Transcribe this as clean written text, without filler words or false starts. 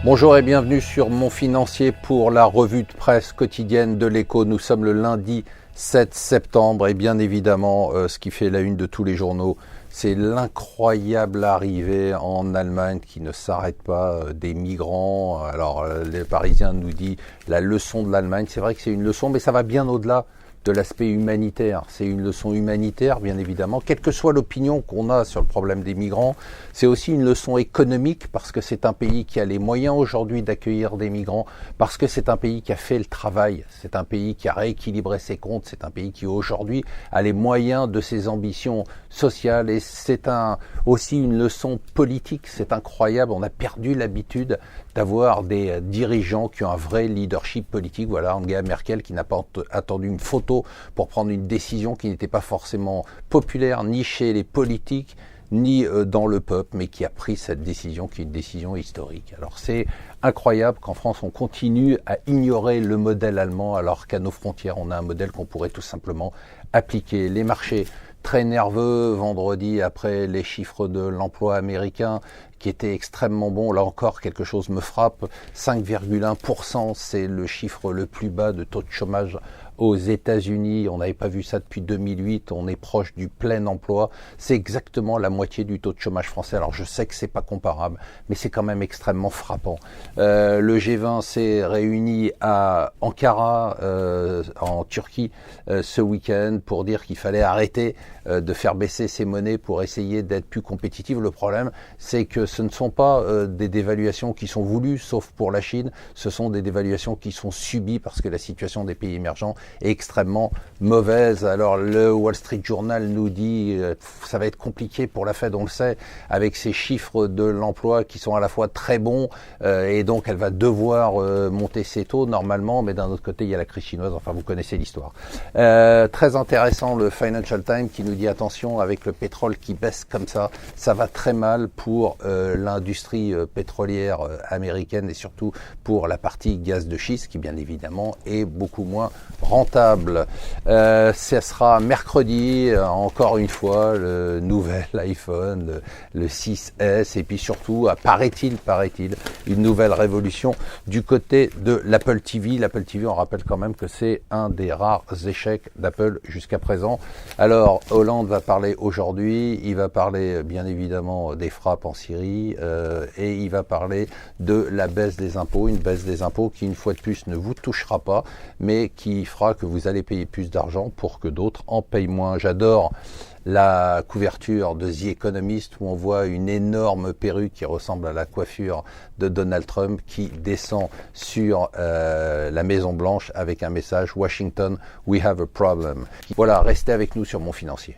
Bonjour et bienvenue sur Mon Financier pour la revue de presse quotidienne de l'Écho. Nous sommes le lundi 7 septembre et bien évidemment, ce qui fait la une de tous les journaux, c'est l'incroyable arrivée en Allemagne qui ne s'arrête pas des migrants. Alors, les Parisiens nous disent la leçon de l'Allemagne. C'est vrai que c'est une leçon, mais ça va bien au-delà de l'aspect humanitaire. C'est une leçon humanitaire, bien évidemment, quelle que soit l'opinion qu'on a sur le problème des migrants. C'est aussi une leçon économique parce que c'est un pays qui a les moyens aujourd'hui d'accueillir des migrants, parce que c'est un pays qui a fait le travail, c'est un pays qui a rééquilibré ses comptes, c'est un pays qui aujourd'hui a les moyens de ses ambitions sociales et c'est aussi une leçon politique. C'est incroyable, on a perdu l'habitude d'avoir des dirigeants qui ont un vrai leadership politique. Voilà, Angela Merkel qui n'a pas attendu une photo pour prendre une décision qui n'était pas forcément populaire ni chez les politiques ni dans le peuple, mais qui a pris cette décision qui est une décision historique. Alors c'est incroyable qu'en France on continue à ignorer le modèle allemand alors qu'à nos frontières on a un modèle qu'on pourrait tout simplement appliquer. Les marchés très nerveux vendredi après les chiffres de l'emploi américain qui étaient extrêmement bons. Là encore, quelque chose me frappe. 5,1%, c'est le chiffre le plus bas de taux de chômage aux États-Unis. On n'avait pas vu ça depuis 2008. On est proche du plein emploi. C'est exactement la moitié du taux de chômage français. Alors je sais que c'est pas comparable, mais c'est quand même extrêmement frappant. Le G20 s'est réuni à Ankara, en Turquie, ce week-end pour dire qu'il fallait arrêter de faire baisser ces monnaies pour essayer d'être plus compétitif. Le problème, c'est que ce ne sont pas des dévaluations qui sont voulues, sauf pour la Chine. Ce sont des dévaluations qui sont subies parce que la situation des pays émergents est extrêmement mauvaise. Alors le Wall Street Journal nous dit ça va être compliqué pour la Fed, on le sait, avec ces chiffres de l'emploi qui sont à la fois très bons et donc elle va devoir monter ses taux normalement, mais d'un autre côté il y a la crise chinoise. Enfin, vous connaissez l'histoire. Très intéressant le Financial Times qui nous dit attention, avec le pétrole qui baisse comme ça va très mal pour l'industrie pétrolière américaine et surtout pour la partie gaz de schiste qui bien évidemment est beaucoup moins rentable. Ça sera mercredi, encore une fois, le nouvel iPhone, le 6S et puis surtout, paraît-il, une nouvelle révolution du côté de l'Apple TV. L'Apple TV, on rappelle quand même que c'est un des rares échecs d'Apple jusqu'à présent. Alors, Hollande va parler aujourd'hui, il va parler bien évidemment des frappes en Syrie et il va parler de la baisse des impôts, une baisse des impôts qui une fois de plus ne vous touchera pas mais qui fera que vous allez payer plus d'argent pour que d'autres en payent moins. J'adore la couverture de The Economist où on voit une énorme perruque qui ressemble à la coiffure de Donald Trump qui descend sur la Maison Blanche avec un message Washington, we have a problem. Voilà, restez avec nous sur Mon Financier.